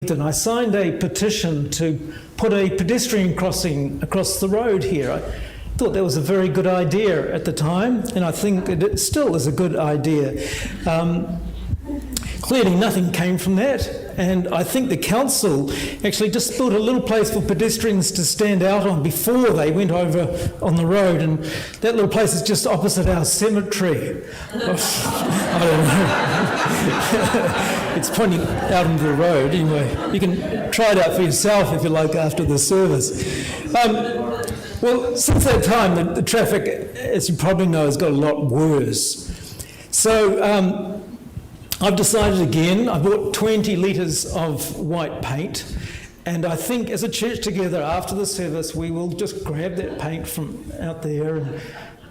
And I signed a petition to put a pedestrian crossing across the road here. I thought that was a very good idea at the time, and I think it still is a good idea. Clearly nothing came from that, and I think the council actually just built a little place for pedestrians to stand out on before they went over on the road, and that little place is just opposite our cemetery. I don't know. It's pointing out into the road. Anyway, you can try it out for yourself if you like after the service. Well, since that time, the traffic, as you probably know, has got a lot worse. So I've decided again, I bought 20 litres of white paint, and I think as a church together after the service, we will just grab that paint from out there, and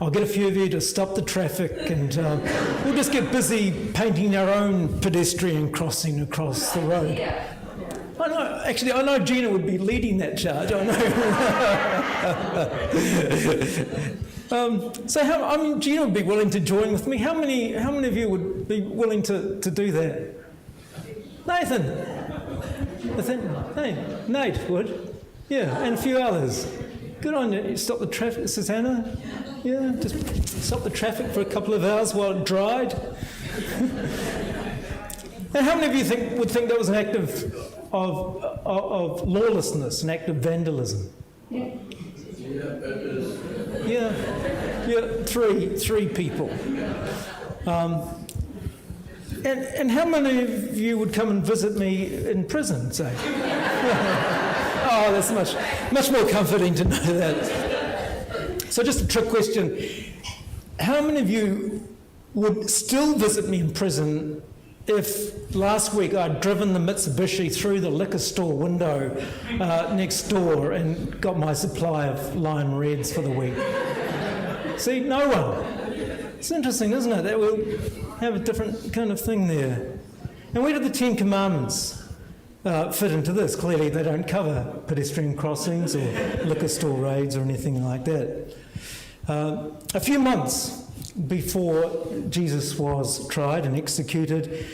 I'll get a few of you to stop the traffic, and we'll just get busy painting our own pedestrian crossing across the road. I know Gina would be leading that charge, I know. So Gina would be willing to join with me. How many of you would be willing to do that? Nathan? Hey, Nate would. Yeah, and a few others. Good on you. Stop the traffic, Susanna. Yeah, just stop the traffic for a couple of hours while it dried. And how many of you would think that was an act of lawlessness, an act of vandalism? Yeah, three people. And how many of you would come and visit me in prison, say? Oh, that's much more comforting to know that. So just a trick question. How many of you would still visit me in prison if last week I'd driven the Mitsubishi through the liquor store window next door and got my supply of lime reds for the week? See, no one. It's interesting, isn't it, that we'll have a different kind of thing there. And where do the 10 Commandments fit into this? Clearly they don't cover pedestrian crossings or liquor store raids or anything like that. A few months before Jesus was tried and executed,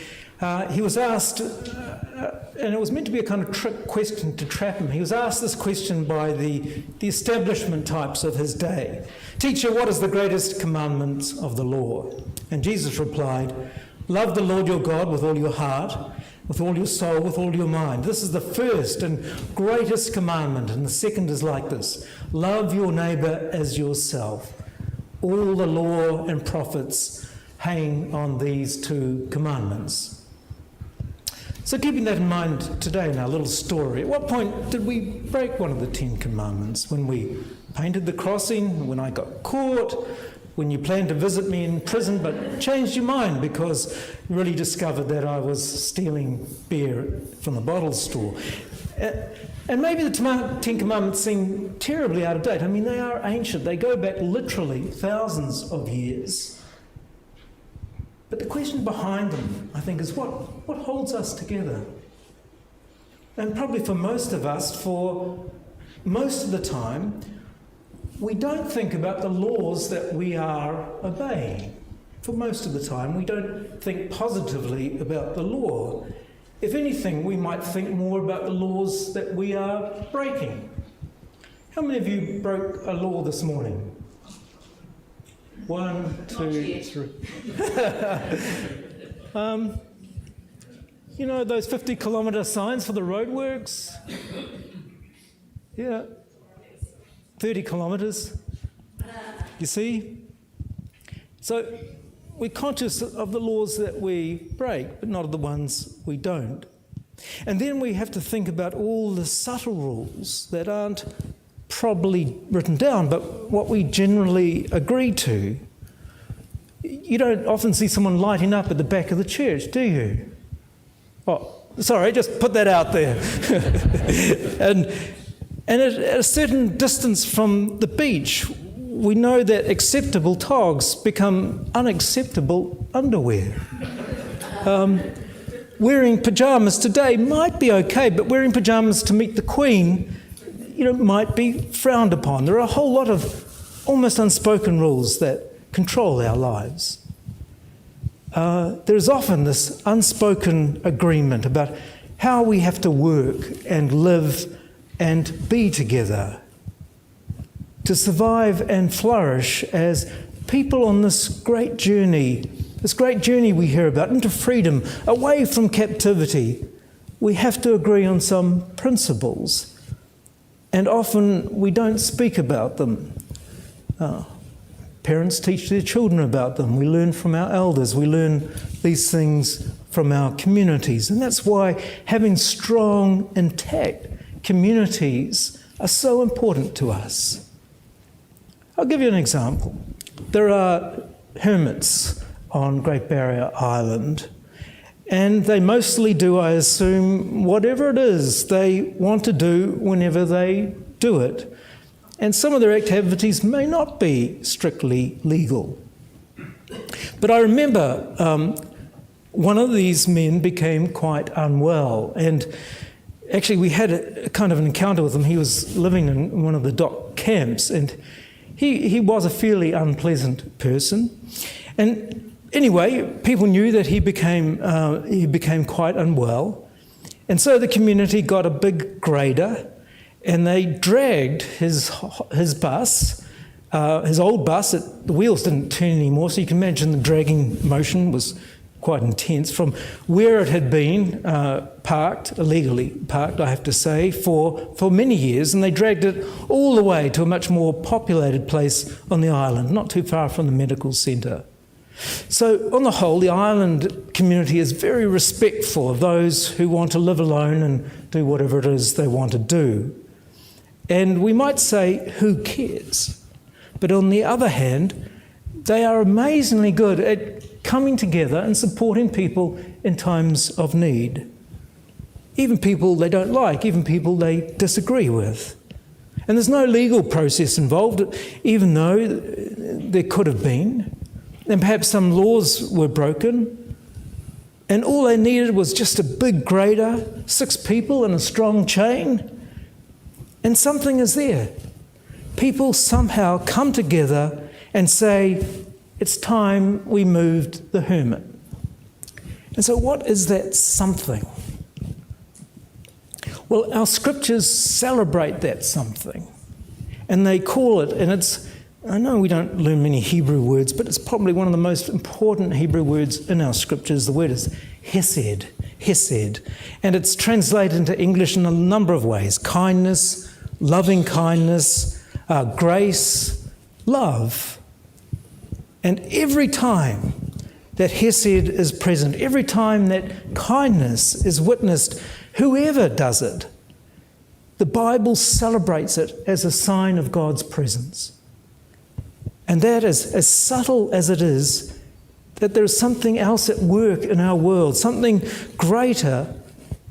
he was asked, and it was meant to be a kind of trick question to trap him. He was asked this question by the establishment types of his day. "Teacher, what is the greatest commandment of the law?" And Jesus replied, "Love the Lord your God with all your heart, with all your soul, with all your mind. This is the first and greatest commandment, and the second is like this: love your neighbour as yourself. All the law and prophets hang on these two commandments." So keeping that in mind today in our little story, at what point did we break one of the 10 Commandments? When we painted the crossing, when I got caught, when you planned to visit me in prison but changed your mind because you really discovered that I was stealing beer from the bottle store. And maybe the 10 Commandments seem terribly out of date. I mean, they are ancient. They go back literally thousands of years. But the question behind them, I think, is what holds us together? And probably for most of us, for most of the time, we don't think about the laws that we are obeying. For most of the time, we don't think positively about the law. If anything, we might think more about the laws that we are breaking. How many of you broke a law this morning? 1, 2, 3. You know those 50-kilometre signs for the roadworks? Yeah. 30 kilometres. You see? So we're conscious of the laws that we break, but not of the ones we don't. And then we have to think about all the subtle rules that aren't probably written down, but what we generally agree to. You don't often see someone lighting up at the back of the church, do you? Oh, sorry, just put that out there. and at a certain distance from the beach, we know that acceptable togs become unacceptable underwear. Wearing pyjamas today might be okay, but wearing pyjamas to meet the Queen, might be frowned upon. There are a whole lot of almost unspoken rules that control our lives. There is often this unspoken agreement about how we have to work and live and be together to survive and flourish as people on this great journey we hear about into freedom, away from captivity. We have to agree on some principles, and often we don't speak about them. Parents teach their children about them. We learn from our elders. We learn these things from our communities. And that's why having strong, intact communities are so important to us. I'll give you an example. There are hermits on Great Barrier Island, and they mostly do, I assume, whatever it is they want to do whenever they do it. And some of their activities may not be strictly legal. But I remember one of these men became quite unwell, and actually we had a kind of an encounter with him. He was living in one of the dock camps, and he was a fairly unpleasant person. And anyway, people knew that he became quite unwell, and so the community got a big grader, and they dragged his bus, his old bus. The wheels didn't turn anymore, so you can imagine the dragging motion was quite intense, from where it had been parked, illegally parked, I have to say, for many years, and they dragged it all the way to a much more populated place on the island, not too far from the medical centre. So on the whole, the island community is very respectful of those who want to live alone and do whatever it is they want to do. And we might say, who cares? But on the other hand, they are amazingly good at coming together and supporting people in times of need. Even people they don't like, even people they disagree with. And there's no legal process involved, even though there could have been. And perhaps some laws were broken. And all they needed was just a big grader, 6 people and a strong chain. And something is there. People somehow come together and say, it's time we moved the hermit. And so what is that something? Well, our scriptures celebrate that something. And they call it, and I know we don't learn many Hebrew words, but it's probably one of the most important Hebrew words in our scriptures. The word is hesed, hesed. And it's translated into English in a number of ways: kindness, loving kindness, grace, love. And every time that hesed is present, every time that kindness is witnessed, whoever does it, the Bible celebrates it as a sign of God's presence. And that is as subtle as it is, that there is something else at work in our world, something greater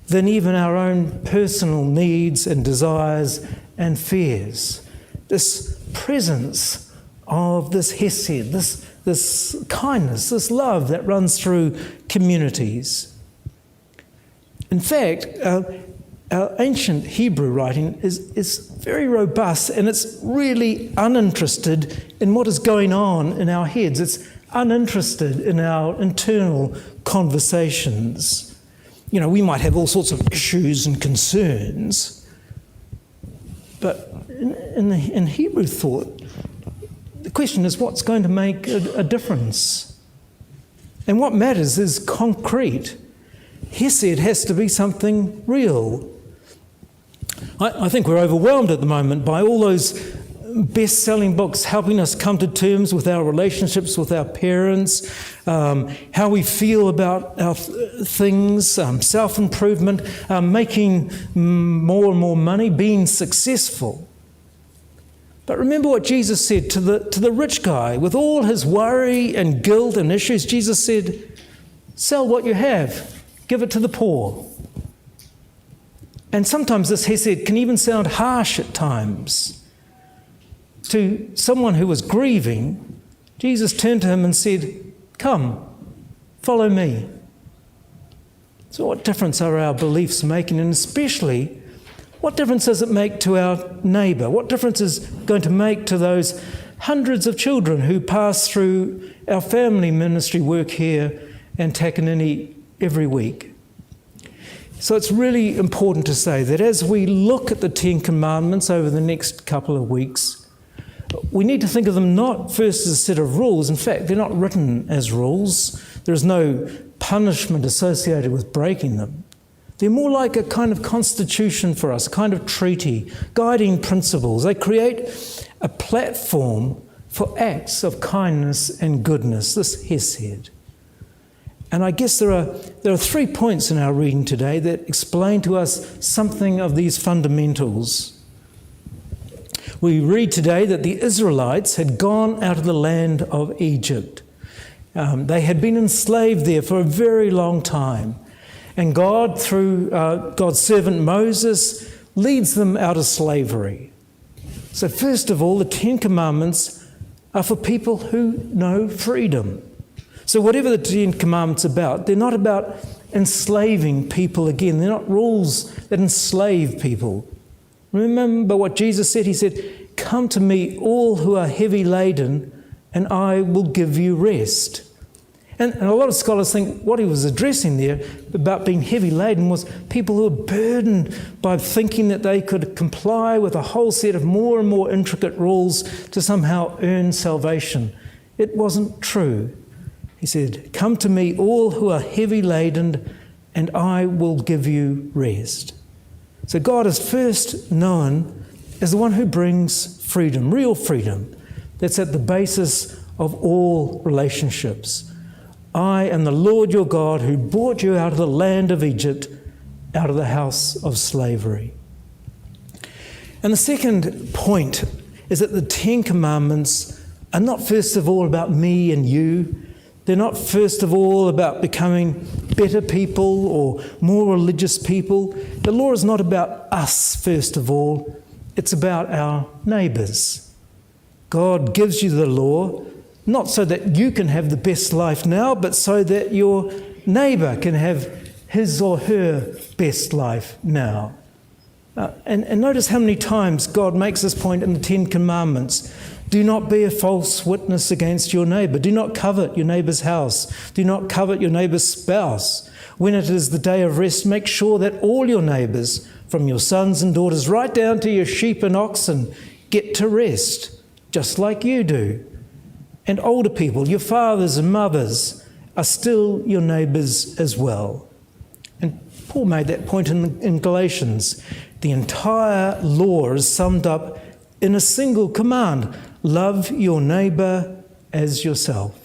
than even our own personal needs and desires and fears. This presence of this hesed, this kindness, this love that runs through communities. In fact, our ancient Hebrew writing is very robust, and it's really uninterested in what is going on in our heads. It's uninterested in our internal conversations. You know, we might have all sorts of issues and concerns, but in Hebrew thought, the question is what's going to make a difference? And what matters is concrete. Hesed has to be something real. I think we're overwhelmed at the moment by all those best-selling books helping us come to terms with our relationships with our parents, how we feel about our things, self-improvement, making more and more money, being successful. But remember what Jesus said to the rich guy with all his worry and guilt and issues. Jesus said, sell what you have, give it to the poor. And sometimes this hesed can even sound harsh at times. To someone who was grieving, Jesus turned to him and said, come, follow me. So what difference are our beliefs making? And especially, what difference does it make to our neighbour? What difference is going to make to those hundreds of children who pass through our family ministry work here in Takanini every week? So it's really important to say that as we look at the Ten Commandments over the next couple of weeks, we need to think of them not first as a set of rules. In fact, they're not written as rules. There is no punishment associated with breaking them. They're more like a kind of constitution for us, a kind of treaty, guiding principles. They create a platform for acts of kindness and goodness, this hesed. And I guess there are 3 points in our reading today that explain to us something of these fundamentals. We read today that the Israelites had gone out of the land of Egypt. They had been enslaved there for a very long time. And God, through God's servant Moses, leads them out of slavery. So first of all, the Ten Commandments are for people who know freedom. So whatever the Ten Commandments are about, they're not about enslaving people again. They're not rules that enslave people. Remember what Jesus said. He said, "Come to me, all who are heavy laden, and I will give you rest." And a lot of scholars think what he was addressing there about being heavy laden was people who were burdened by thinking that they could comply with a whole set of more and more intricate rules to somehow earn salvation. It wasn't true. He said, "Come to me, all who are heavy laden, and I will give you rest." So God is first known as the one who brings freedom, real freedom. That's at the basis of all relationships. I am the Lord your God who brought you out of the land of Egypt, out of the house of slavery. And the second point is that the Ten Commandments are not first of all about me and you. They're not first of all about becoming better people or more religious people. The law is not about us first of all. It's about our neighbours. God gives you the law not so that you can have the best life now, but so that your neighbour can have his or her best life now. And notice how many times God makes this point in the Ten Commandments. Do not be a false witness against your neighbour. Do not covet your neighbour's house. Do not covet your neighbour's spouse. When it is the day of rest, make sure that all your neighbours, from your sons and daughters right down to your sheep and oxen, get to rest, just like you do. And older people, your fathers and mothers, are still your neighbours as well. And Paul made that point in Galatians. The entire law is summed up in a single command: love your neighbour as yourself.